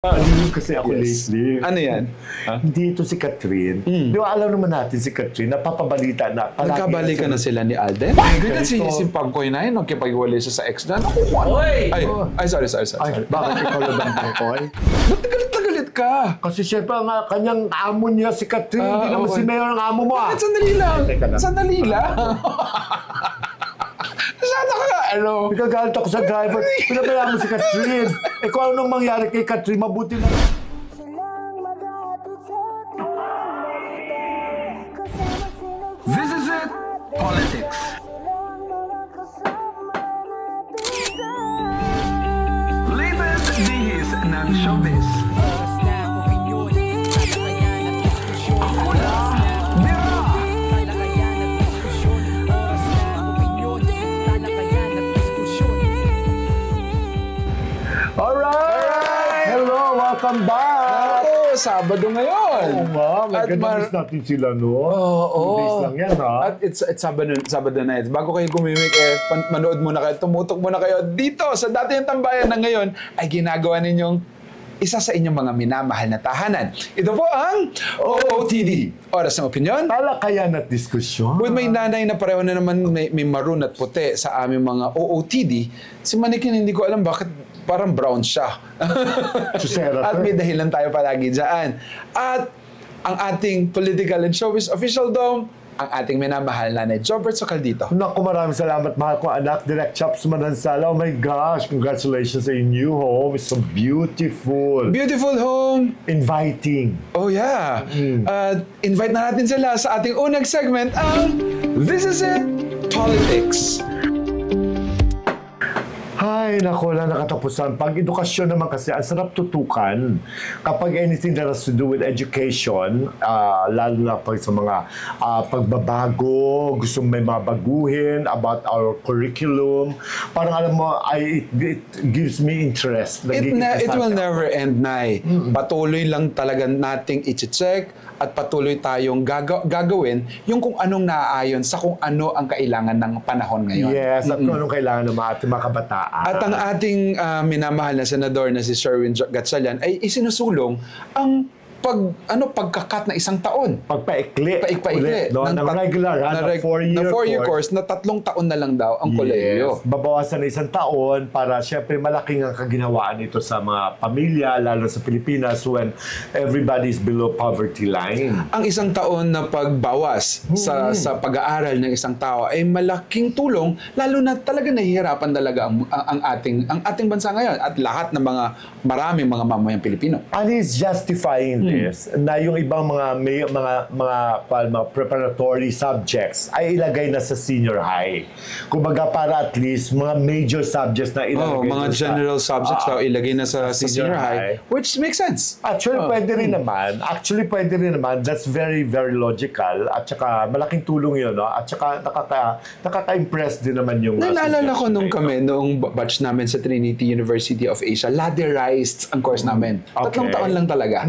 Ano kasi ako Yes. lately. Ano yan? Hindi ito si Catherine. Di ba alam naman natin si Catherine, napapabalita na. Nagkabalikan na sila ni Alden? Ganyan si Pagkoy na yun, nagkipag-iwalay siya sa ex na. Naku, ano? Ay, sorry. Ay, bakit ikaw na bang Pangkoy? Ba't galit ka? Kasi siyempre ang kanyang amo niya si Catherine, hindi naman si Mayor ang amo mo. Bakit sandali lang? Teka lang. Sandali lang. Sana ka, ano? Nagagalit ako sa driver. Pinabayaan mo si Catherine. Eh kung anong mangyari kay Catherine, mabuti na. This is it, politics. Latest dihis ng showbiz. Akula, Dira. Alright! Hello, welcome back! Oo, Sabado ngayon. Oo nga, At nag-miss natin sila, no? Oo. 2 days lang yan, ha? At it's Sabado na. Bago kayo gumimik, manood muna kayo, tumutok muna kayo dito sa dati yung tambayan na ngayon ay ginagawa ninyong isa sa inyong mga minamahal na tahanan. Ito po ang OOTD. Oras ng opinyon. Talakayan at diskusyon. With may nanay na pareho na naman may maroon at puti sa aming mga OOTD, si Manikin hindi ko alam bakit parang brown siya. Susera At to. may dahilan tayo palagi dyan. At ang ating political and showbiz official dome, ang ating minamahal na Jobert Socaldito. Naku, maraming salamat, mahal ko anak. Direct Chops Manansala. Oh my gosh, congratulations sa new home. It's so beautiful. Beautiful home. Inviting. Oh yeah. Invite na natin sila sa ating unang segment, ang This Is It, Politics. Ay, naku, na nakatapusan. Pag edukasyon naman kasi, ang sarap tutukan. Kapag anything that has to do with education, lalo na pag sa mga pagbabago, gusto may mabaguhin about our curriculum, parang alam mo, it gives me interest. It will never end, Nay. Patuloy lang talaga nating i-check at patuloy tayong gagawin yung kung anong naaayon sa kung ano ang kailangan ng panahon ngayon. Yes, at kung anong kailangan ng mga ating mga kabataan. At ang ating minamahal na senador na si Sherwin Gatchalian ay isinusulong ang pagkakat na 1 taon. Pagpaikli. Paikli. No? Ng regular, na 4-year course na 3 taon na lang daw ang kolehiyo. Yes. Babawasan na 1 taon para syempre malaking ang kaginawaan ito sa mga pamilya, lalo sa Pilipinas when everybody is below poverty line. Ang 1 taon na pagbawas sa pag-aaral ng isang tao ay malaking tulong, lalo na talaga nahihirapan talaga ang ating bansa ngayon at lahat ng maraming mga mamayang Pilipino. And he's justifying this na yung ibang mga preparatory subjects ay ilagay na sa senior high. Kumbaga para at least mga major subjects na ilagay mga general subjects daw ilagay na sa senior high, which makes sense. Actually, pwede rin naman. That's very, very logical. At saka, malaking tulong yun, no? At saka, nakaka-impress din naman yung... Naalala ko noong batch namin sa Trinity University of Asia, ladderized ang course namin. 3 taon lang talaga.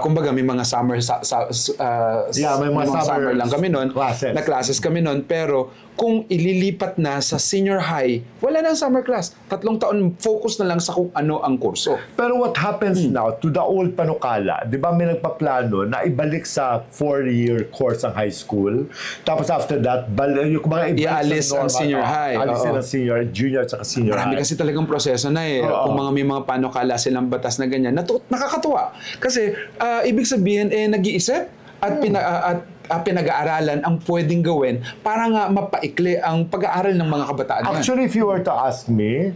Kumbaga, may mga summer may mga summer lang kami noon. Na classes kami noon. Pero, kung ililipat na sa senior high, wala na ang summer class. 3 taon, focus na lang sa kung ano ang kurso. Pero what happens now to the old panukala, di ba may nagpaplano na ibalik sa 4-year course ang high school, tapos after that, yung mga ialis ang senior high. Alisin ang senior, junior at saka senior Marami high. kasi talagang proseso na eh. Kung may mga panukala silang batas na ganyan, nakakatuwa. Kasi, ibig sabihin, nag-iisip at pinag-aaralan ang pwedeng gawin para nga mapaikli ang pag-aaral ng mga kabataan. Actually, if you were to ask me,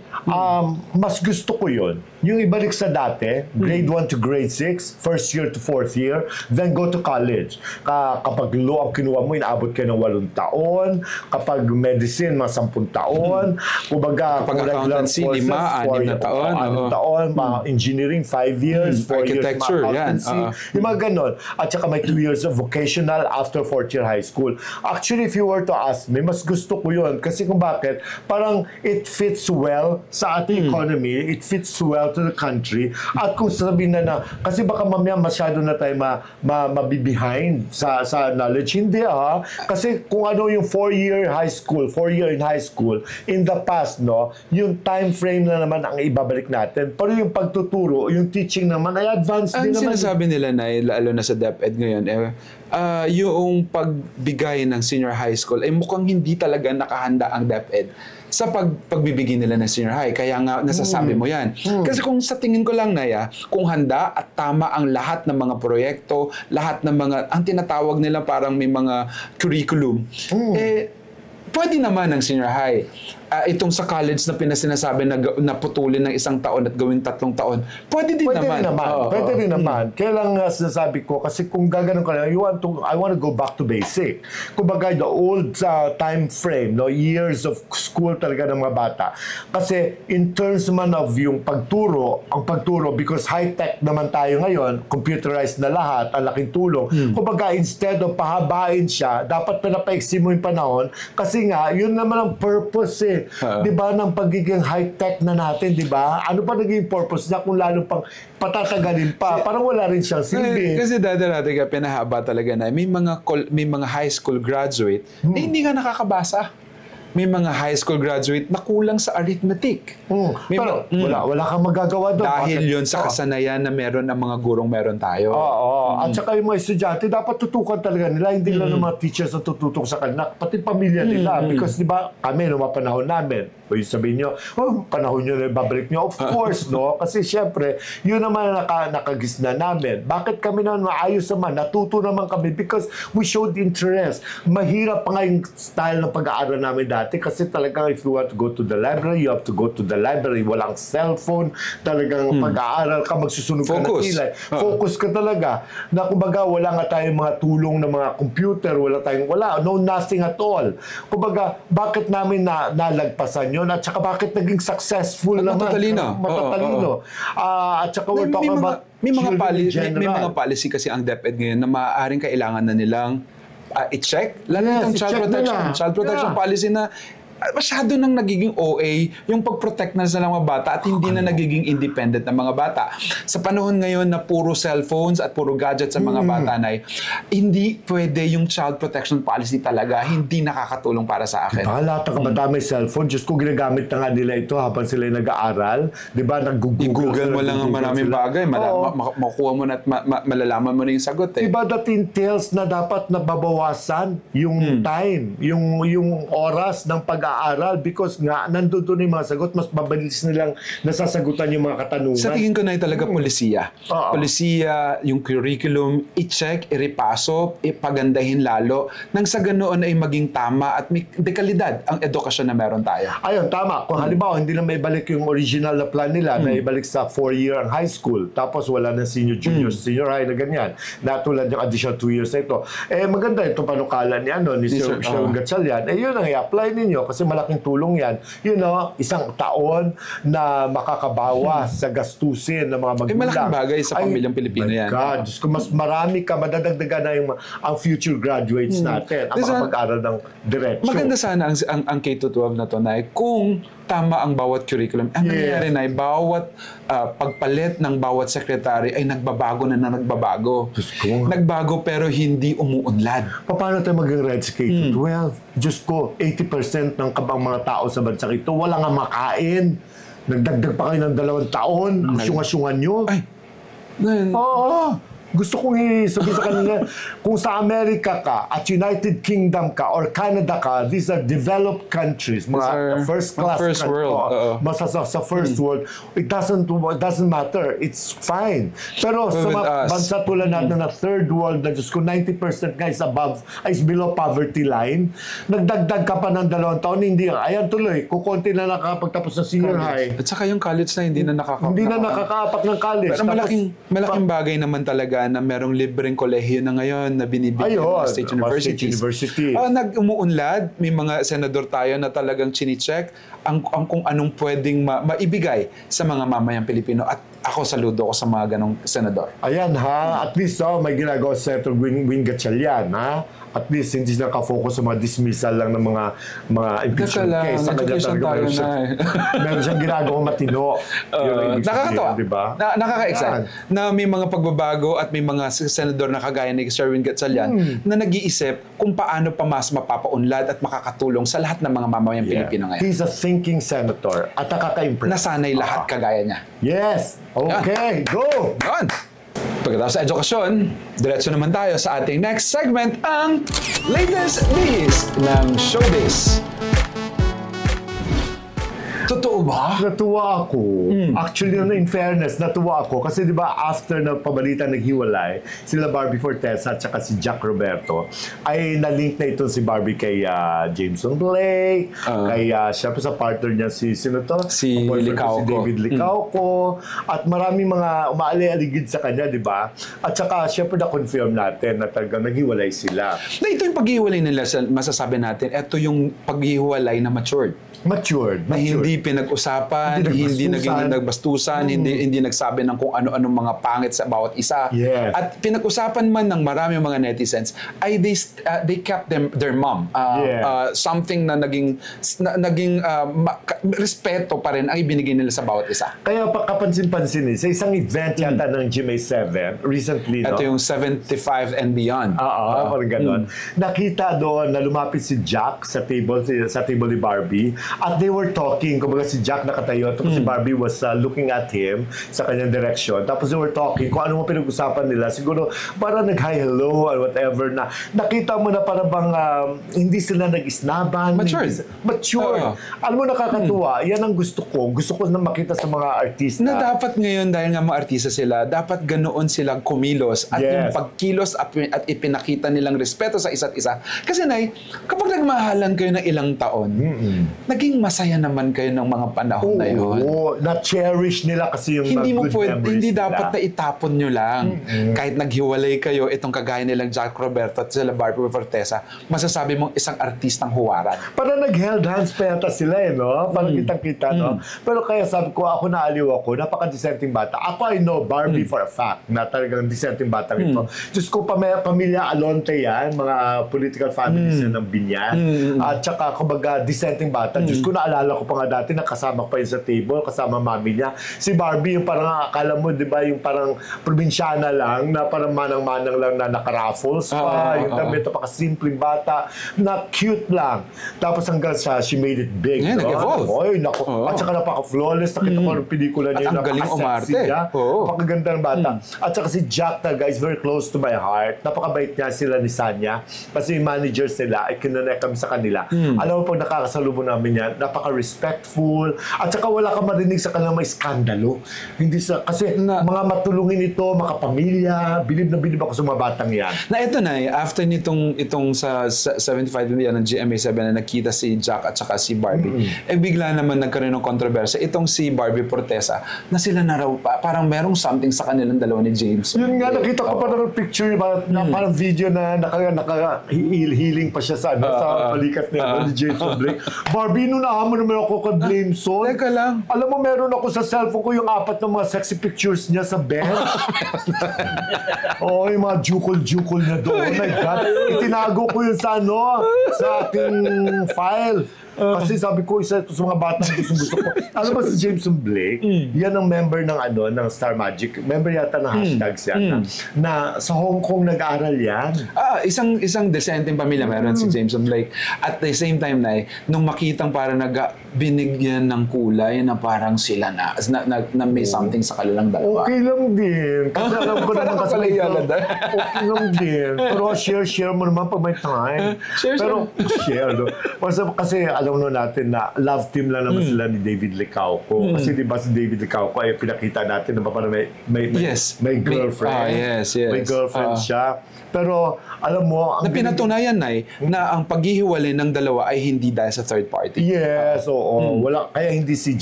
mas gusto ko yun. Yung ibalik sa dati, grade 1 to grade 6, first year to 4th year, then go to college. Kapag law ang kinuha mo, inaabot kayo ng 8 taon. Kapag medicine, mga 10 taon. Kumbaga, kapag accountancy, 5, 6 na taon. 6 taon. Engineering, 5 years. 4 architecture, years, yan. Yung mga ganon. At saka may 2 years of vocational after 4th year high school. Actually, if you were to ask me, mas gusto ko yun. Kasi kung bakit, parang it fits well sa ating economy. It fits well to the country. At kung sabihin na kasi baka mamaya masyado na tayo mabibehind sa knowledge. Hindi kasi kung ano yung 4 year in high school, in the past, no, yung time frame na naman ang ibabalik natin. Pero yung pagtuturo, yung teaching naman ay advanced din Ang naman. sinasabi nila na, lalo na sa DepEd ngayon, yung pagbigay ng senior high school, ay mukhang hindi talaga nakahanda ang DepEd sa pagbibigay nila ng senior high. Kaya nga nasasabi mo yan. Kasi kung sa tingin ko lang, Naya, kung handa at tama ang lahat ng mga proyekto, lahat ng mga, ang tinatawag nila parang may mga curriculum, pwede naman ang senior high. Itong sa college na pinasinasabi na putulin ng 1 taon at gawing 3 taon, pwede din naman. Pwede rin naman. Kaya lang sinasabi ko, kasi kung gaganon ka na, I want to go back to basic. Kumbaga, the old time frame, no, years of school talaga ng mga bata. Kasi in terms man of yung pagturo, because high-tech naman tayo ngayon, computerized na lahat, ang laking tulong. Kumbaga, instead of pahabain siya, dapat pinapaiksi mo yung panahon, kasi nga, yun naman ang purpose di ba, ng pagiging high-tech na natin, di ba? Ano pa naging purpose niya kung lalo pang patatagalin pa? Parang wala rin siyang silbi. Kasi dati ka pinahaba talaga na may mga high school graduate na hindi nga nakakabasa. May mga high school graduate na kulang sa arithmetic. Pero wala kang magagawa doon. Dahil yun sa kasanayan na meron ng mga gurong meron tayo. At saka yung mga estudyante, dapat tutukan talaga nila. Hindi lang ng mga teachers na tututok sa kanila, pati pamilya nila. Because di ba, kami, nung mga panahon namin, o yung sabihin nyo, panahon nyo na babalik nyo. Of course, no? Kasi syempre, yun naman nakagisna namin. Bakit kami naman maayos naman? Natuto naman kami because we showed interest. Mahirap pa nga yung style ng pag-aaral namin dati kasi talagang if you want to go to the library, you have to go to the library. Walang cellphone. Talagang pag-aaral ka, magsusunog ka ng ilay. Focus ka talaga. Na kumbaga, wala nga tayong mga tulong ng mga computer, no, nothing at all. Kumbaga, bakit namin nalagpasan yun? At saka bakit naging successful naman? Matatalino. At saka we're talking about may mga policy kasi ang DepEd ngayon na maaaring kailangan na nilang i-check. Lalo yung child protection policy na masyado nang nagiging OA yung pag-protect na sa mga bata at hindi na nagiging independent ng mga bata. Sa panahon ngayon na puro cellphones at puro gadgets sa mga bata na hindi pwede yung child protection policy talaga, hindi nakakatulong para sa akin. Diba, lahat ng kabata may cellphone, Diyos ko, ginagamit na nga nila ito habang sila nag-aaral. Diba, i-google mo lang ang maraming bagay, makuha mo na at malalaman mo na yung sagot. Diba, that entails na dapat nababawasan yung time, yung oras ng pag-aaral because nga, nandun doon yung mga sagot, mas mabilis nilang nasasagutan yung mga katanungan. Sa tingin ko na talaga polisiya. Polisiya, yung curriculum, i-check, i-repaso, ipagandahin lalo, nang sa ganoon ay maging tama at may dekalidad ang edukasyon na meron tayo. Ayun, tama. Kung halimbawa, hindi na maibalik yung original na plan nila na ibalik sa 4-year ang high school, tapos wala na senior, junior, senior high na ganyan, na tulad yung additional 2 years na ito. Maganda itong panukala ni Sir Gatchalian. Yun ang i-apply ninyo kasi malaking tulong yan. Isang taon na makakabawas sa gastusin ng mga magulang. Malaking bagay sa pamilyang Pilipino yan. God, Diyos ko, mas marami ka, madadagdagan na ang future graduates natin, ang makapag-aral ng diretsyo. Maganda sana ang K-12 na to, Nay, kung tama ang bawat curriculum. Ang nangyayari na bawat pagpalit ng bawat secretary ay nagbabago. Nagbago pero hindi umuunlad. Paano tayo maging Reds K-12? Diyos ko, 80% ng mga tao sa bansang ito, wala nga makain. Nagdagdag pa kayo ng 2 taon. Ang syunga-syungan nyo. Oo. Gusto kong sabihin sa kanila, kung sa Amerika ka, at United Kingdom ka, or Canada ka, these are developed countries, mga first class first world. Sa first world, it doesn't matter. It's fine. Pero sa mga bansa tulad natin na third world, na Diyos ko, 90% nga is below poverty line, nagdagdag ka pa ng 2 taon, hindi. Ayan tuloy, kukunti na nakakapagtapos ng senior high. At saka yung college na hindi na nakakaapak ng college. Pero malaking bagay naman talaga na merong libreng kolehiyo na ngayon na binibigyan ng state universities. Umuunlad, may mga senador tayo na talagang chine-check kung anong pwedeng maibigay sa mga mamayang Pilipino. At ako saludo ko sa mga ganong senador. Ayan ha, at least may ginagawa si Senator Win Gatchalian, ha? At least hindi sila nakafocus sa mga dismissal lang ng mga impeachment lang, case. Sa kanya nag-impeachment talaga tayo meron na eh. meron siyang ginagawang matino. Yun ang ibig Nakakatawa. sabihin, di ba? Nakaka-excite na may mga pagbabago at may mga senador na kagaya ni Sir Win Gatchalian na nag-iisip kung paano pa mas mapapaunlad at makakatulong sa lahat ng mga mamamayang Pilipino ngayon. He's a thinking senator at nakaka-impress. Nasanay lahat kagaya niya. Yes! Okay, go! Yun! Pagkatapos sa edukasyon, diretso naman tayo sa ating next segment, ang latest news ng showbiz. Totoo ba? Natuwa ako. Actually, in fairness, natuwa ako. Kasi di ba after na pabalita naghiwalay, sila Barbie Fortesa at saka si Jack Roberto, ay nalink na ito si Barbie kay Jameson Blake, kay syempre sa partner niya si sino to? Si Ang boyfriend ko, Licauco. si David Licauco. At maraming mga umaali-aligid sa kanya, di ba? At saka syempre na-confirm natin na talagang naghiwalay sila. Na ito yung paghihiwalay nila, masasabi natin, ito yung paghihiwalay na matured. Matured. Na hindi pinag-usapan, hindi naging nagbastusan, hindi nagsabi ng kung ano-anong mga pangit sa bawat isa. Yes. At pinag-usapan man ng marami mga netizens, ay they kept their mom. Something na naging respeto pa rin ang ibinigay nila sa bawat isa. Kaya kapansin-pansin sa isang event yata ng GMA7 recently, Ito no? yung 75 and beyond. Parang ganon. Nakita doon na lumapit si Jack sa table ni Barbie at they were talking. Kumbaga si Jack nakatayo at si Barbie was looking at him sa kanyang direction. Tapos they were talking kung ano mo pinag-usapan nila. Siguro parang nag-hi hello or whatever na nakita mo na parang bang hindi sila nag-isnaban. Matured. Mature. Alam mo nakakatuwa. Yan ang gusto ko. Gusto ko na makita sa mga artista. Na dapat ngayon, dahil nga mga artista sila, dapat ganoon silang kumilos at yung pagkilos at ipinakita nilang respeto sa isa't isa. Kasi Nay, kapag nagmahalan kayo ng ilang taon, naging masaya naman kayo ng mga panahon na yun. Oo, na-cherish nila kasi yung Hindi mo good pwede, memories hindi nila. dapat na itapon nyo lang. Kahit naghiwalay kayo, itong kagaya nilang Jack Roberto at sila Barbie Fortesa, masasabi mong isang artistang huwaran. Parang nag-held hands pa yata sila no? Parang kitang-kita, no? Pero kaya sabi ko, ako naaliw ako, napaka-dissenting bata. Ako, I know Barbie for a fact na talagang dissenting bata ito. Diyos ko, pamilya Alonte yan, mga political families yan ng Binyan. At saka, kumbaga, dissenting bata. Diyos ko, naalala ko pa nga dati, nakasama ko pa yun sa table, kasama mami niya. Si Barbie, yung parang, akala mo, di ba, yung parang probinsyana lang, na parang manang-manang lang na naka-raffles pa, yung damit, napaka-simpleng bata, na cute lang. Tapos hanggang sa, she made it big. Yeah, no? nag-evolve. Oy, naku. At saka napaka-flawless, nakita ko yung pelikula niya, At ang galing napaka-sexy umarte. niya. Oo. Napakaganda ng bata. At saka si Jack talaga is very close to my heart. Napakabait niya sila ni Sanya. Kasi yung managers nila, ay kinonect kami sa kanila. Alam mo, pag nakakasalubong namin yan, napaka-respectful. At saka wala ka marinig sa kanilang may skandalo. Hindi sa, kasi mga matulungin ito, makapamilya, bilib na bilib ako sa mga batang yan. Na ito na, after itong sa 75 yan ng GMA7 na nakita si Jack at saka si Barbie, bigla naman nagkaroon ng kontrobersya. Itong si Barbie Fortesa, na sila na raw, parang merong something sa kanilang dalawa ni James. Yun nga, nakita ko parang picture, parang video na naka-healing pa siya sa balikat niya ni Jameson Blake. Barbie, nung nahamon naman ako kay Blameson. Teka lang. Alam mo, meron ako sa cellphone ko yung 4 ng mga sexy pictures niya sa bench. Oo, yung mga jukol-jukol na doon. Oh my God. Itinago ko yun sa sa ating file. Kasi sabi ko, isa ito sa mga batang gusto ko. Alam mo si Jameson Blake, yan ang member ng ng Star Magic. Member yata ng hashtags yan. Na sa Hong Kong nag-aaral yan. Isang decenteng pamilya meron si Jameson Blake. At the same time nung makitang parang binigyan ng kulay na parang sila na may something sa kanilang dalawa. Okay lang din. Kasi alam ko naman kasi okay lang din. Pero share mo naman pag may time. Share. No? Kasi alam natin na love team lang naman sila ni David Licauco. Kasi di ba si David Licauco ay pinakita natin na parang may girlfriend. Yes. May girlfriend siya. Pero alam mo, na pinatunayan na ang paghihiwalay ng dalawa ay hindi dahil sa third party. Yes, oo. Wala, kaya hindi si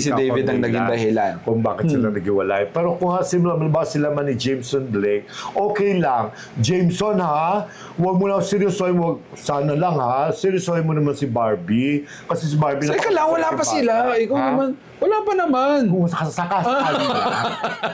David ang naging dahilan. Kung bakit sila naghiwalay. Pero kung sila man ni Jameson Blake, okay lang. Jameson huwag mo lang seryosohin mo. Sana lang seryosohin mo naman si Barbie. Kasi si Barbie Teka lang, wala pa sila. Ikaw naman, Wala pa naman. Kung sakasakali lang.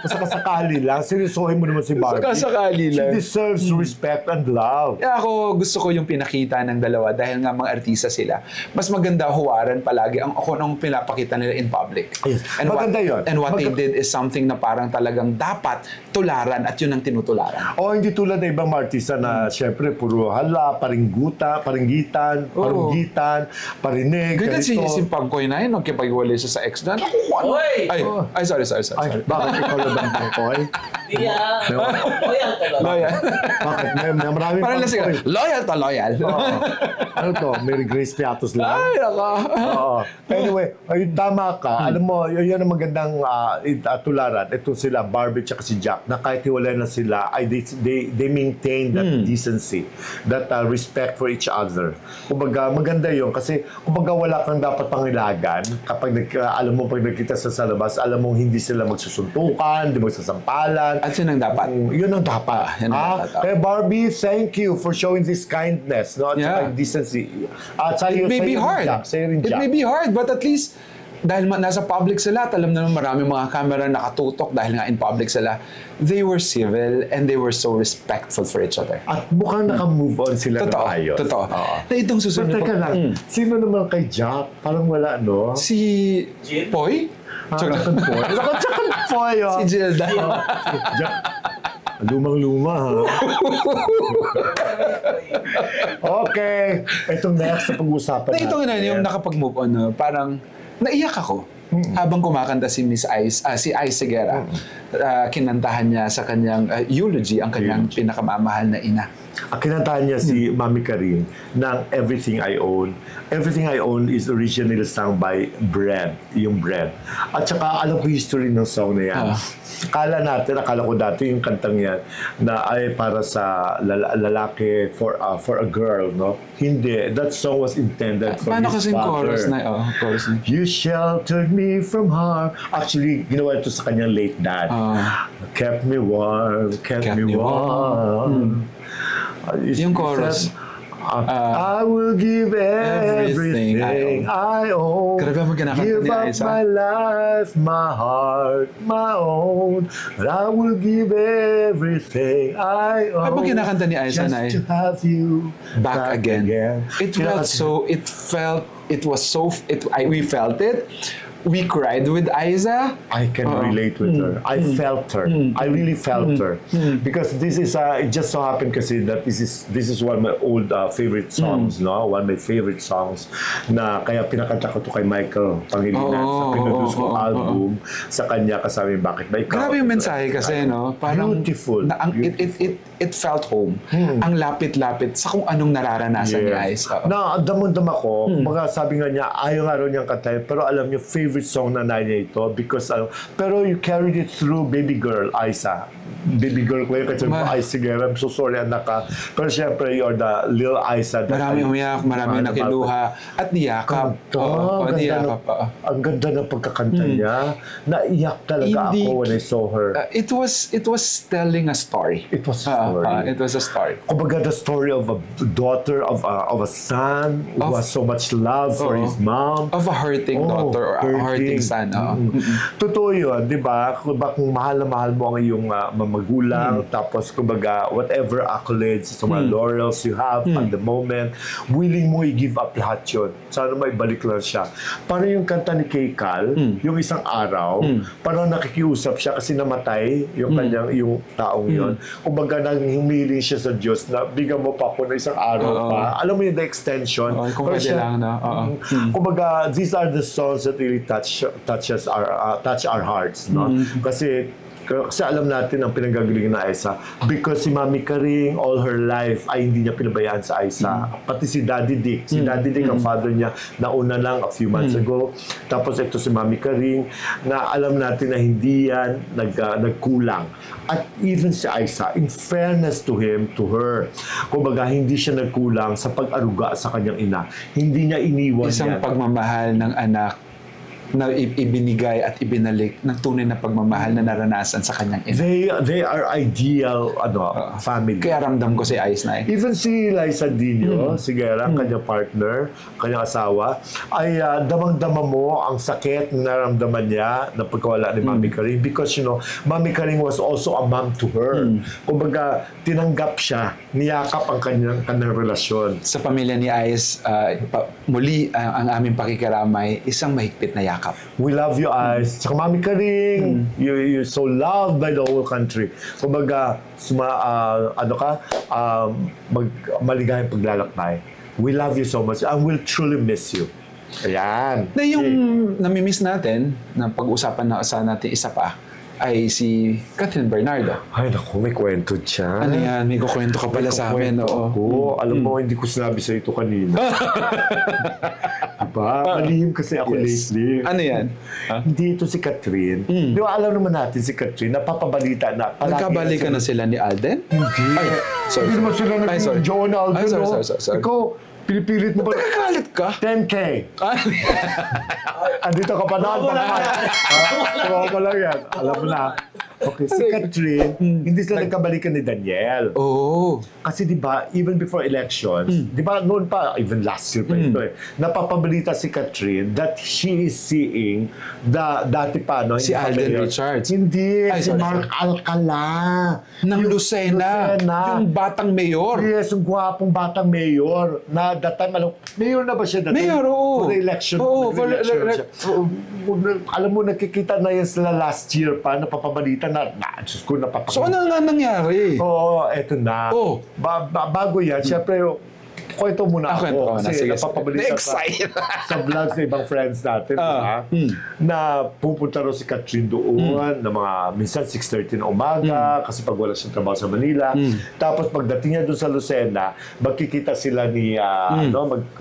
Sakasakali lang. Seryosohin mo naman si Barbie. Sakasakali lang. She deserves respect and love. Kaya ako gusto ko yung pinakita ng dalawa dahil nga mga artista sila. Mas maganda huwaran palagi ang ako nung pinapakita nila in public. Yes. And Maganda yun. And what they did is something na parang talagang dapat tularan at yun ang tinutularan. O hindi tulad ng ibang mga artista na syempre puro hala, paringgitan, parunggitan, parinig, Ganyan si ganito. Pangkoy na yun, nagkipag-iwalay siya sa ex na. Oy! Ay, sorry. Ay, bakit ikaw na bang Pangkoy? Di loyal talaga. Loyal. Bakit? May maraming Parang lang Pangkoy. loyal to loyal. Oo. Ano to? Mary Grace Piatos lang? Ay, naka. Oo. Anyway, ay, tama ka. Alam mo, yun ang magandang tularan. Ito sila, Barbie at si Jack, na kahit hiwalay na sila, ay they maintain that decency, that respect for each other. Kumbaga, maganda yun. Kasi, kumbaga, wala kang dapat pangilagan. Kapag alam mo, pag nagkita sa labas, alam mo, hindi sila magsusuntukan, hindi magsasampalan. At yun ang dapat. Yun ang dapat. Yan ang dapat. Kaya Barbie, thank you for showing this kindness, no? At saka Yeah. decency. At sa'yo, It may be sa'yo rin, hard. Jack. Sa'yo rin, It Jack. may be hard, but at least, dahil nasa public sila, at alam naman maraming mga camera nakatutok dahil nga in public sila, they were civil and they were so respectful for each other. At mukhang naka-move on sila Totoo, na ayos. totoo. Oo. Na itong Pero susunod teka lang, sino naman kay Jack? Parang wala, no? Si Jill? Poy? Jack and Poy. Ako, Jack and Poy, oh. Si Gilda. Jack. Lumang-luma, ha? Okay. Itong next na pag-uusapan Na ito nga yung nakapag-move on, no? Parang naiyak ako. Habang kumakanta si Miss Ice, si Ice Segura, kinantahan niya sa kanyang eulogy ang kanyang pinakamamahal na ina. Kinantahan niya si Mami Karin ng Everything I Own. Everything I Own is originally sung by Bread, yung Bread. At saka alam ko history ng song na yan. Akala ko dati yung kantang yan na ay para sa lalaki for a girl, no? Hindi. That song was intended for Paano his kasing father. chorus na? Chorus na. You sheltered me from harm. Actually, ginawa ito sa kanyang late dad. Kept me warm, kept me warm. Yung chorus. I will give everything I own. Grabe mo kinakanta Give ni up Aiza. my life, my heart, my own. But I will give everything I own. Ano ba kinakanta ni Aiza, just Nay? to have you Back again. It was so, we felt it. We cried with Aiza. I can relate with her. I felt her. I really felt her. Because this is, it just so happened kasi that this is one of my old favorite songs, no? One of my favorite songs na kaya pinakanta ko to kay Michael Pangilinan sa pinodus ko album sa kanya kasama yung Bakit Ba Ikaw? Grabe yung mensahe kasi, no? Parang, Beautiful. It felt home. Ang lapit-lapit sa kung anong nararanasan ni Aiza. Na damon-dama ko, kumbaga sabi nga niya, ayaw nga raw niyang kantahin, pero alam niyo, favorite song na niya ito because, pero you carried it through Baby Girl, Aiza. Baby Girl ko yun, kasi Aiza, sige, I'm so sorry, anak ka. Pero syempre, you're the little Aiza. Marami umiyak, marami nakiluha, at niyakap. Ang ganda ng pagkakanta niya. Naiyak talaga Hindi- ako when I saw her. It was telling a story. It was a story. It was a story. Kumbaga, the story of a daughter, of a son who has so much love for his mom. Of a hurting daughter or a hurting son. Totoo yun, di ba? Kung mahal na mahal mo ang iyong magulang, tapos kumbaga, whatever accolades, sa mga laurels you have at the moment, willing mo i-give up lahat yun. Sana may balik lang siya. Parang yung kanta ni Kay Cal, yung isang araw, parang nakikiusap siya kasi namatay yung kanyang, yung taong yun. Kumbaga, nang humiling siya sa Diyos na bigyan mo pa ako na isang araw pa. Alam mo yung the extension. Kung Pero pwede lang, no? Kumbaga, these are the songs that really touch our hearts, no? Kasi alam natin ang pinanggagalingan na Aiza because si Mami Karing all her life ay hindi niya pinabayaan sa Aiza. Pati si Daddy Dick. Si Daddy Dick, ang father niya, nauna lang a few months ago. Tapos ito si Mami Karing na alam natin na hindi yan nagkulang. At even si Aiza, in fairness to her, kumbaga hindi siya nagkulang sa pag-aruga sa kanyang ina. Hindi niya iniwan Isang yan. pagmamahal ng anak na ibinigay at ibinalik ng tunay na pagmamahal na naranasan sa kanyang ina. They are ideal family. Kaya ramdam ko si Ice na Even si Liza Dino, si Guerra, kanyang partner, kanyang asawa, ay damang-dama mo ang sakit na naramdaman niya na pagkawala ni Mami Karing because, Mami Karing was also a mom to her. Kumbaga, tinanggap siya, niyakap ang kanyang relasyon. Sa pamilya ni Ice, muli ang aming pakikiramay, isang mahigpit na yakap. We love you, Ice. Saka Mami Karing, you're so loved by the whole country. Kumbaga, maligayang paglalakbay. We love you so much and we'll truly miss you. Ayan. Na yung namimiss natin, na pag-usapan na natin isa pa, ay si Catherine Bernardo. Ay, naku, may kwento siya. Ano yan? May kukwento ka pala sa amin. Oo. Alam mo, hindi ko sinabi sa ito kanina. Diba? Malihim kasi ako lately. Ano yan? Hindi ito si Catherine. Di ba, alam naman natin si Catherine, napapabalita na. Nagkabalikan na sila ni Alden? Hindi. Sorry. Hindi naman sila naging John Alden. Ay, sorry. Ikaw, pinipilit mo ba? Nagkakalit ka? 10K. Andito ka pa na. Tawa mo lang yan. Alam mo na. Okay, si Catherine, hindi sila nagkabalikan ni Daniel. Oo. Kasi di ba, even before elections, di ba noon pa, even last year pa ito napapabalita si Catherine that she is seeing dati pa, no? Si Alden Richards. Hindi, Ay, si sorry. Mark Alcala. Ng Lucena. Yung batang mayor. Yes, yung gwapong batang mayor. Na that time, mayor na ba siya that time? Mayor, oo. For the election. Oo, for the election. Alam mo, nakikita na yan sila last year pa, napapabalita na Diyos ko, napapabalita. So ano nga nangyari? Oo, eto na. Oh. Bago yan, syempre, kwento muna ako. Kwento ko na. Kasi Sige. napapabalita Excited. sa vlogs ng ibang friends natin, diba? Na pupunta raw si Catherine doon na mga minsan 6:30 na umaga kasi pag wala siyang trabaho sa Manila. Tapos pagdating niya doon sa Lucena, magkikita sila ni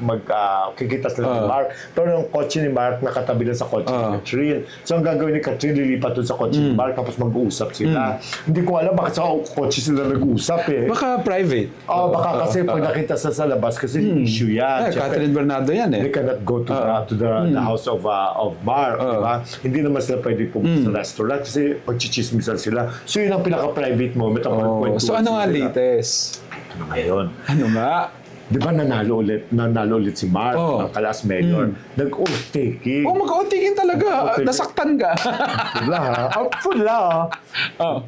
magkikita sila ni Mark. Pero yung kotse ni Mark nakatabi na sa kotse ni Catherine. So ang gagawin ni Catherine, lilipat doon sa kotse ni Mark tapos mag-uusap sila. Hindi ko alam bakit sa kotse sila nag-uusap Baka private. Baka kasi pag nakita sa labas kasi issue yan. Siyempre, Catherine Bernardo yan they cannot go to the house of Mark, diba? Hindi naman sila pwede pumunta sa restaurant kasi pagchichismisan sila. So yun ang pinaka-private moment ang magkwento. So ano nga latest? Ano ngayon? Ano nga? Di ba nanalo ulit si Mark ng Kalas Mayor? Nag-oath-taking. Mag-oath-taking talaga. Oath-taking. Nasaktan ka. Pula.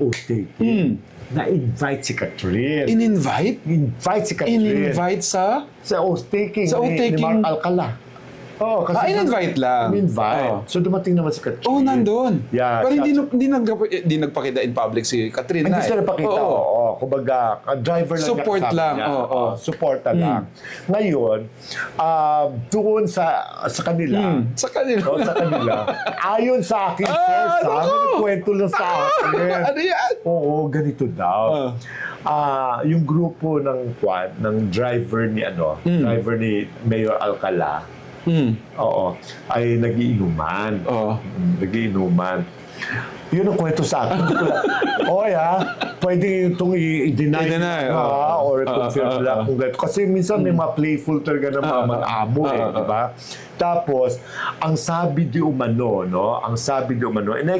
Oath-taking. Na-invite si Catherine. In-invite? Invite si Catherine. In-invite sa? Sa oath-taking Sa oath-taking. ni Mark Alcala. Kasi in-invite lang. In-invite. So dumating naman si Catherine. nandun. Yeah. Pero hindi nagpakita in public si Catherine. Hindi sila pakita. Oo. Kumbaga, driver lang. Support niya, lang. niya. Oo. Support lang. Ngayon, doon sa kanila. Sa kanila. Sa kanila. Ayon sa akin, sir, kwento lang sa akin. Ano yan? Oo, ganito daw. Yung grupo ng driver ni Mayor Alcala, oo, ay nagiinuman. Nagiinuman. Yun ang kwento sa akin. Pwede itong i-deny or confirm lang kung gano'n. Kasi minsan may mga playful talaga ng mga mag-amo di ba? Tapos, ang sabi di umano,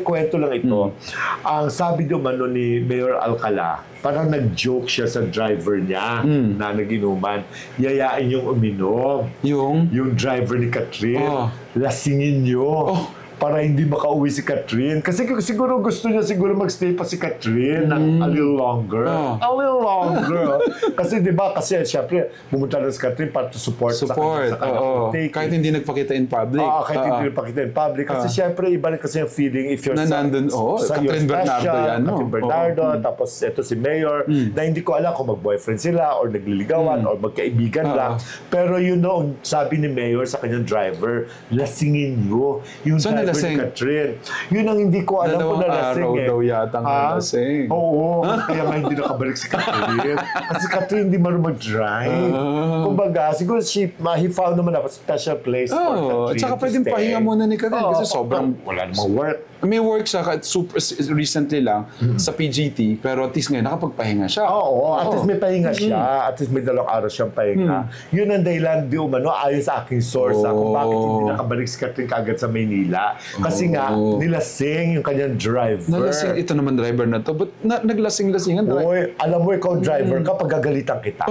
kwento lang ito, ang sabi di umano ni Mayor Alcala, parang nag-joke siya sa driver niya na naginuman. Yayain yung uminom. Yung driver ni Catherine. Lasingin nyo. Para hindi makauwi si Catherine. Kasi siguro gusto niya magstay pa si Catherine ng a little longer. A little longer. Kasi di ba, syempre, pumunta na si Catherine para to support. Sa kanya. Kahit hindi nagpakita in public. Kahit hindi nagpakita in public. Kasi syempre, iba rin kasi yung feeling if you're Catherine Bernardo yan. Catherine Bernardo, tapos ito si Mayor, na hindi ko alam kung mag-boyfriend sila or nagliligawan or magkaibigan lang. Pero sabi ni Mayor sa kanyang driver, lasingin nyo. Yung So, Nalasing. Si Catherine. Yun ang hindi ko alam kung Dalawang nalasing araw eh. daw yatang nalasing. Oo, kaya nga hindi nakabalik si Catherine. Kasi Catherine hindi marunong mag-drive. Kumbaga, siguro he found naman a special place for Oh, Catherine at saka to pwedeng stay. pahinga muna ni Catherine kasi sobrang... Wala namang work. May work siya kahit super recently lang sa PGT, pero at least ngayon nakapagpahinga siya. Oo, at least may pahinga siya. At least may 2 araw siyang pahinga. Yun ang dahilan, di umano, ayon sa aking source, kung bakit hindi nakabalik si Catherine kagad sa Maynila. Kasi nga, nilasing yung kanyang driver. Nalasing ito naman driver na to, but naglasing-lasingan. Oy, alam mo ikaw driver ka, pagagalitan kita.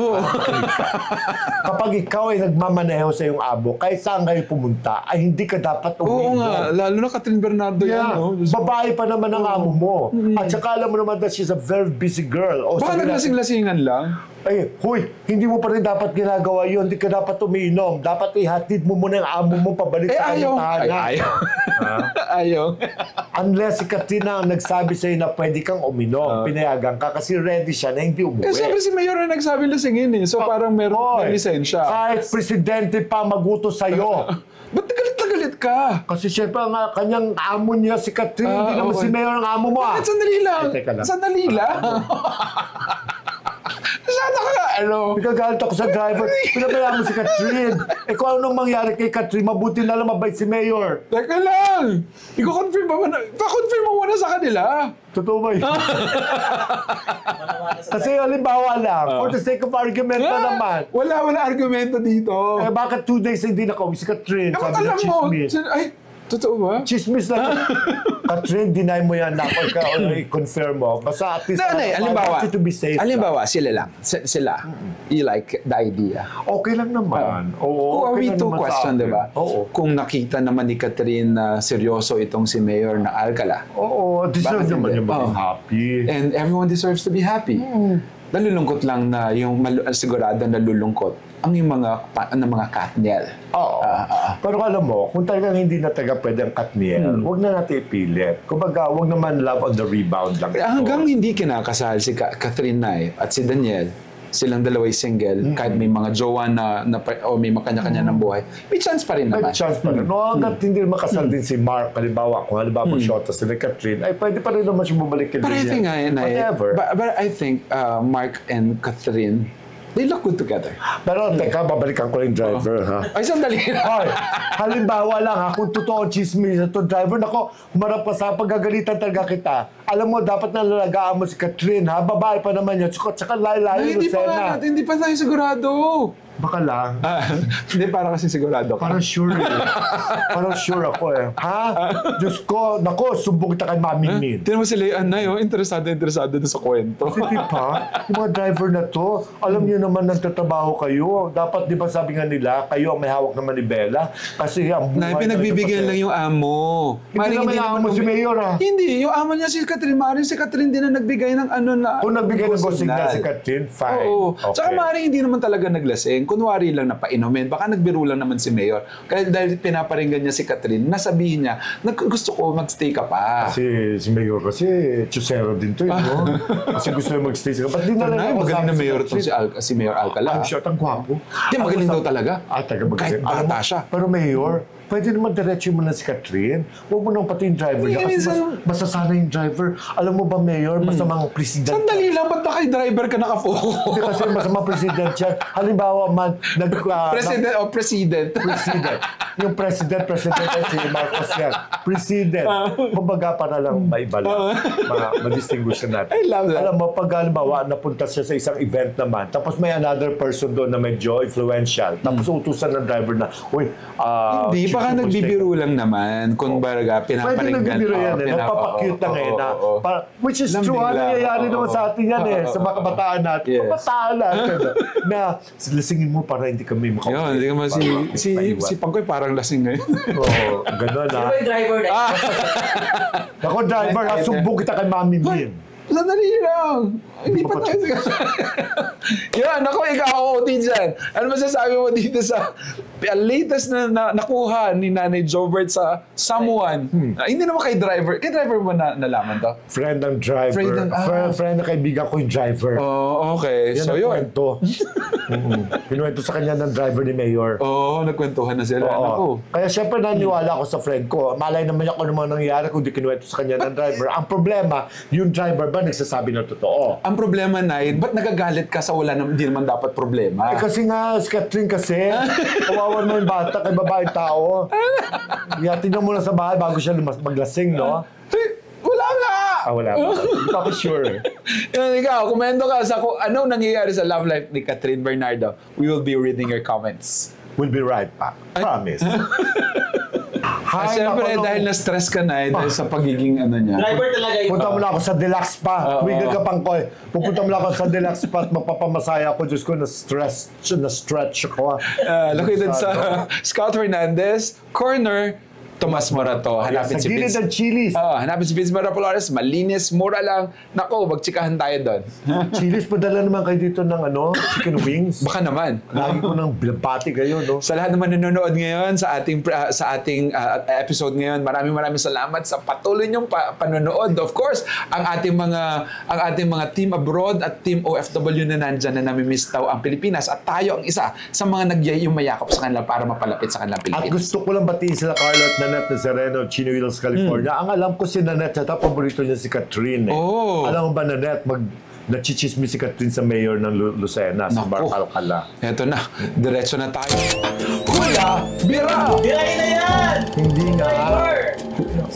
Kapag ikaw ay nagmamaneho sa iyong amo, kahit saan kayo pumunta, ay hindi ka dapat Oo uminom. nga, lalo na Catherine Bernardo yan. No? Babae pa naman ang amo mo. At saka alam mo naman that she's a very busy girl. O, Baka sabi natin, naglasing-lasingan lang. ay, huy, hindi mo pa rin dapat ginagawa yun. Hindi ka dapat umiinom. Dapat ihatid mo muna yung amo mo pabalik sa kanyang tahanan. Ayaw. Ayaw. Unless si Katrina ang nagsabi sa'yo na pwede kang uminom, pinayagan ka kasi ready siya na hindi umuwi. Eh, siyempre si Mayor na nagsabi lasingin eh. So parang meron Hoy, may lisensya. Kahit presidente pa magutos sa'yo. Ba't galit na galit ka? Kasi syempre ang kanyang amo niya si Catherine, hindi naman okay. si Mayor ang amo mo. Bakit sandali lang? Ay, teka lang. Sandali lang. Sana ka, ano? Nagagalit ako sa driver. Pinabayaan mo si Catherine. Eh kung anong mangyari kay Catherine, mabuti na lang mabait si Mayor. Teka lang. Iko-confirm ba man? Pa-confirm mo muna sa kanila. Totoo ba yun? Kasi halimbawa lang, for the sake of argument na naman. Wala argumento dito. Eh bakit 2 days hindi nakauwi si Catherine? Dapat Sabi na alam mo. chismis. Ay, totoo ba? Chismis na. Catherine, deny mo yan na or i-confirm mo. Basta at least, I want you to be safe. Alimbawa, sila lang. Sila. You like the idea. Okay lang naman. Oo, Who are we okay lang to naman sa question, akin. di ba? Oo. Kung nakita naman ni Catherine na seryoso itong si Mayor na Alcala. Oo, deserve Bakit naman hindi? yung maging Oo. happy. And everyone deserves to be happy. Nalulungkot lang na yung sigurado nalulungkot ang yung mga Katniel. Oo. Pero alam mo, kung talagang hindi na taga pwede ang Katniel, huwag na natin ipilit. Kumbaga, huwag naman love on the rebound lang. Hanggang hindi kinakasal si Catherine Nay at si Daniel, silang dalawa'y single, kahit may mga jowa o may kanya-kanya ng buhay, may chance pa rin May naman. chance pa rin. No, hanggat hindi makasal din si Mark, halimbawa, kung halimbawa mag-shota sila Catherine, ay pwede pa rin naman siya bumalik kay But I think, Whatever. but I think Mark and Catherine, they look good together. Pero teka, babalikan ko yung driver, ha? Ay, sandali na. Hoy, halimbawa lang ha, kung totoo chismis ito driver, nako, humarap ka sa pagagalitan talaga kita. Alam mo, dapat nalalagaan mo si Catherine, ha? Babae pa naman yun. Tsaka layo-layo, Lucena. Hindi pa tayo sigurado. Baka lang. Hindi, para kasi sigurado ka. Parang sure eh. Parang sure ako eh. Ha? Diyos ko, nako, sumbong kita kay Mami Min. Tinan mo si Leanne na yun, interesado na sa kwento. Kasi di ba, yung mga driver na to, alam niyo naman nagtatrabaho kayo. Dapat di ba sabi nga nila, kayo ang may hawak ng manibela. Kasi ang Na, pinagbibigyan lang yung amo. Hindi naman yung amo si Mayor ha. Hindi, yung amo niya si Catherine. Maaaring si Catherine din na nagbigay ng ano na... Kung nagbigay ng go signal si Catherine, fine. Oo. Okay. Tsaka maaaring hindi naman talaga naglasing. Kunwari lang na painumin. Baka nagbiro lang naman si Mayor. Kaya dahil pinaparinggan niya si Catherine, nasabihin niya, gusto ko magstay ka pa. Si Mayor kasi, chusero din to, no? Kasi gusto niya mag-stay sila. Ba't di na lang ako Magaling na sabi Mayor si to si Mayor Alcala. Ang short, ang gwapo. Hindi, magaling daw talaga. Taga magaling. Kahit bata Alam mo, siya. Pero Mayor, pwede naman diretso mo na si Catherine. Huwag mo nang pati yung driver niya. Kasi masasana yung driver. Alam mo ba, Mayor, masamang president. Sandali lang, ba't kay driver ka nakafocus? Hindi kasi masamang president siya. Halimbawa man, President o president? President. Yung president ay si Marcos yan. President. Kumbaga para lang maiba lang. Ma-distinguish na natin. I love that. Alam mo, pag halimbawa, napunta siya sa isang event naman, tapos may another person doon na medyo influential, tapos utusan ng driver na, uy, Hindi, baka nagbibiro lang naman. Kung baga, pwede pinaparinggan. nagbibiro yan eh. Nagpapakute lang eh. Which is true. Ano nangyayari naman sa atin yan eh. Sa mga kabataan natin. Yes. Kabataan natin. Na silisingin mo para hindi kami Yun, hindi ka man si Pangkoy parang lasing ngayon. Oo, gano'n Sino na. ba yung driver na? Ako driver, sumbong kita kay Mami Min. Sandali lang. Hindi pa tayo. Yan, ako ikaw dyan. Ano masasabi mo dito sa latest na nakuha ni Nanay Jobert sa someone? Hindi naman kay driver. Kay driver mo nalaman to? Friend ng driver. Friend ng- Friend na kaibigan ko yung driver. Oh, okay. Yan So ang yun. kwento. Kinuwento sa kanya ng driver ni Mayor. Oo, nagkwentuhan na sila. Oo. Naku. Kaya syempre naniwala ako sa friend ko. Malay naman ako ng mga nangyayari kung di kinuwento sa kanya ng driver. Ang problema, yung driver ba nagsasabi ng totoo? Ang problema, Nay, ba't nagagalit ka sa wala na hindi naman dapat problema? Kasi nga, si Catherine kasi, kawawan mo yung bata kay babaeng tao. Tingnan mo na sa bahay bago siya maglasing, no? Wala nga! Wala ba? Hindi ako sure. Yun, ikaw, komento ka sa kung anong nangyayari sa love life ni Catherine Bernardo. We will be reading your comments. We'll be right back. Promise. Hi, Siyempre, naku, dahil na-stress ka na dahil sa pagiging ano niya. Driver talaga yun. Punta mo na ako sa Deluxe pa. Oo. Wiggle ka pang koy. Pupunta mo na ako sa Deluxe pa at magpapamasaya ako. Diyos ko, na-stretch ako. Located sa Scout Fernandez, corner, Tomas Morato. Hanapin Sa si gilid Vince. ng Chili's. Hanapin si Vince Marapolores. Malinis, mura lang. Nako, magtsikahan tayo doon. Chili's, padala naman kayo dito ng chicken wings. Baka naman. Lagi ko nang binabati kayo, no? Sa lahat naman nanonood ngayon sa ating episode ngayon, maraming salamat sa patuloy niyong panonood. Of course, ang ating mga team abroad at team OFW na nandyan na namimiss daw ang Pilipinas at tayo ang isa sa mga nagyayumayakap sa kanila para mapalapit sa kanilang At Pilipinas. gusto ko lang batiin sila Carlo at Nanette Nazareno, Chino Hills, California. Ang alam ko si Nanette, at paborito niya si Catherine. Oh. Alam mo ba, Nanette, nachichismi si Catherine sa mayor ng Lucena, si Naku. Mark Alcala. Eto na, diretso na tayo. Hula! Bira! Birahin na yan! Hindi nga. Driver!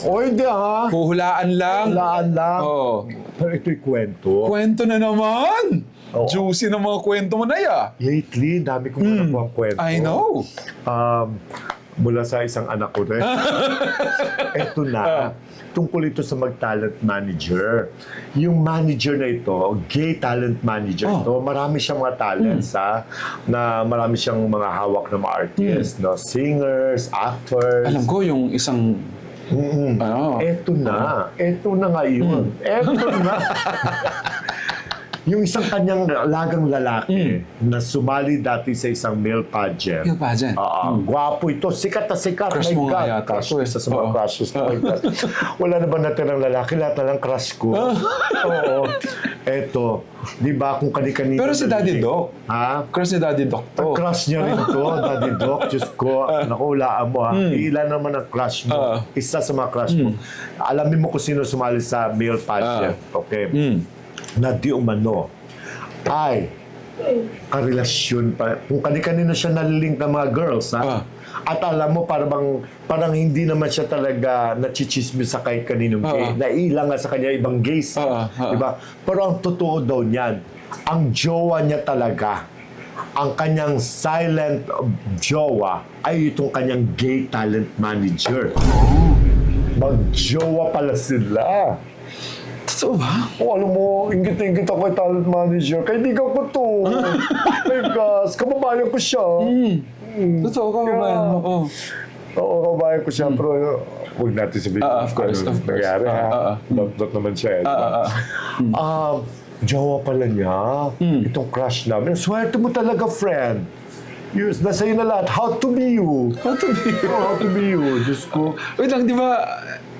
O hindi ha. Huhulaan lang. Walaan lang. Oo. Pero ito'y kwento. Kwento na naman! Oo. Juicy na mga kwento mo na ya. Lately, dami kong nakuha ang kwento. I know. Mula sa isang anak ko rin. Ito na. Tungkol ito sa mag-talent manager. Yung manager na ito, gay talent manager ito, marami siyang mga talents, na marami siyang mga hawak na mga artists, no? Singers, actors. Alam ko yung isang... Ano? Ito na. Ito na ngayon. Ito na. Yung isang kanyang lagang lalaki na sumali dati sa isang male pageant. Yung pageant. Gwapo ito. Sikat na sikat. Crush My mo nga God. yata Crush ako eh. isa sa mga Oo. crushes ko. My God. Wala na ba natirang lalaki? Lahat na lang crush ko. Oo. Eto. Di ba kung kani-kanina. Pero si Daddy Doc. Ha? Crush ni Daddy Doc to. Crush niya rin to, Daddy Doc. Diyos ko, naku, hulaan mo ha. Ilan naman ang crush mo. Isa sa mga crush mo. Alamin mo kung sino sumali sa male pageant. Okay? Na di umano ay karelasyon pa. Kung kani-kanino siya nalilink ng mga girls, ha? At alam mo, parang hindi naman siya talaga nachichismis sa kahit kaninong gay. Nailang nga sa kanya ibang gays. Diba? Pero ang totoo daw niyan, ang jowa niya talaga, ang kanyang silent jowa ay itong kanyang gay talent manager. Mag-jowa pala sila. Totoo ba? Alam mo, ingit-ingit ako kay talent manager. Kaibigan ko to. My gosh, kababayan ko siya. Totoo ka ba? Oo. Oo, kababayan ko siya. Pero huwag natin sabihin. Of course, of course. Nangyari, ha? Dot naman siya. Jowa pala niya. Itong crush namin. Swerte mo talaga, friend. Nasa iyo na lahat. How to be you. How to be? How to be you. Diyos ko. Wait lang, di ba,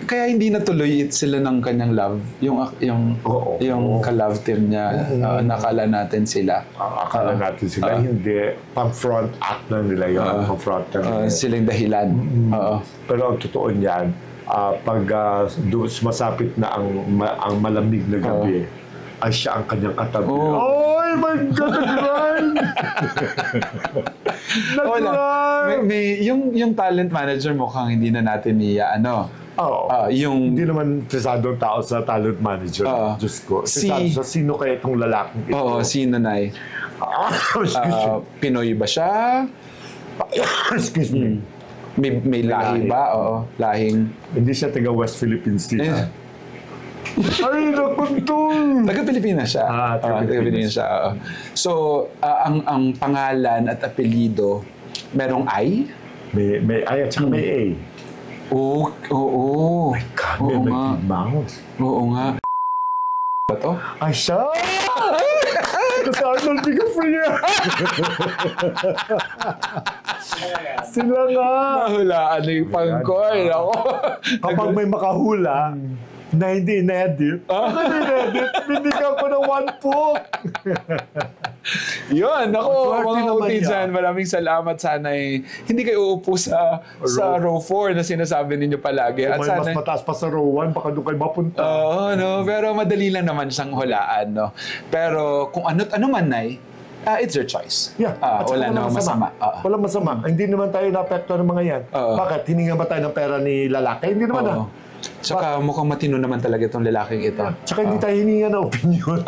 kaya hindi natuloy sila ng kanyang love? Yung ka-love team niya, nakala natin sila. Akala natin sila, hindi. Pang-front act na nila yun. Pang-front na nila. Silang dahilan. Oo. Pero ang totoo niyan, pag sumasapit na ang malamig na gabi, ay siya ang kanyang katabi. Oh my God, nag-rhyme! Nag-rhyme! Yung talent manager mukhang hindi na natin Oo. Hindi naman interesado ang tao sa talent manager. Diyos ko. Interesado sa sino kaya itong lalaking ito. Oo, sino na eh. Excuse me. Pinoy ba siya? Excuse me. May lahi ba? Oo, lahing... Hindi siya taga West Philippines dito. Ay, nakuntong! Taga-Pilipinas siya. Taga-Pilipinas siya. Oo. So, ang pangalan at apelyido, merong I? May I at saka may A. Oo. God, may Mickey Mouse. Oo nga. Ba to? Ay, siya! Kasi Arnold Bigafria! Sila nga! Nahulaan na yung pangkoy. Ako. Kapag may makahula, na hindi in-edit, bibigyan ko ng 1 book. Yun, ako, Swerte mga naman OT yan. dyan, maraming salamat. Sana hindi kayo uupo sa row 4 na sinasabi ninyo palagi. Kung At may mas sana, mataas pa sa row 1, baka doon kayo mapunta. oo, no? Pero madali lang naman siyang hulaan, no? Pero kung ano man, Nay, it's your choice. Yeah. At saka Wala namang masama. Walang masama. Hindi naman tayo naapekto ng mga yan. Oo. Bakit? Hininga ba tayo ng pera ni lalaki? Hindi naman Oo. Tsaka mukhang matino naman talaga itong lalaking ito. Tsaka hindi tayo hininga ng opinion.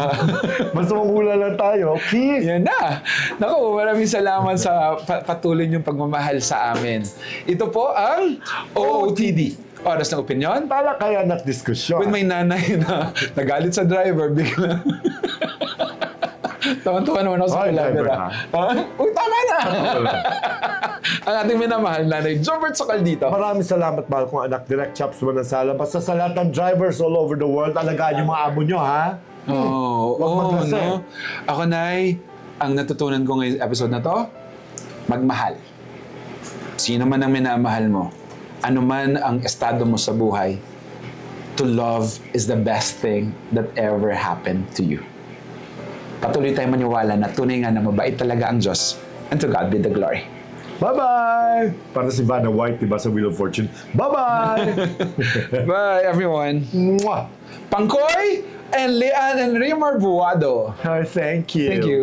Masamang hula lang tayo. Okay. Yan na. Naku, maraming salamat sa patuloy niyong pagmamahal sa amin. Ito po ang OOTD. Oras ng opinion. Talakayan at diskusyon. With my nanay na nagalit sa driver, bigla. Tawan-tuwa naman ako sa Ay, driver. driver, Ha? Uy, tama na! Ang ating minamahal nanay, Jobert Sokal dito. Maraming salamat, mahal kong anak. Direct Chops Manansala. Basta sa lahat ng drivers all over the world, alagaan yung mga amo nyo, ha? Huwag maglasing. No? Ako, Nay, ang natutunan ko ngayong episode na to, magmahal. Sino man ang minamahal mo, ano man ang estado mo sa buhay, to love is the best thing that ever happened to you. Patuloy tayong maniwala na tunay nga na mabait talaga ang Diyos. And to God be the glory. Bye-bye! Para si Vanna White, diba, sa Wheel of Fortune. Bye-bye! Bye, everyone. Mwah! Pangkoy and Leanne and Rimar Buado. Thank you. Thank you.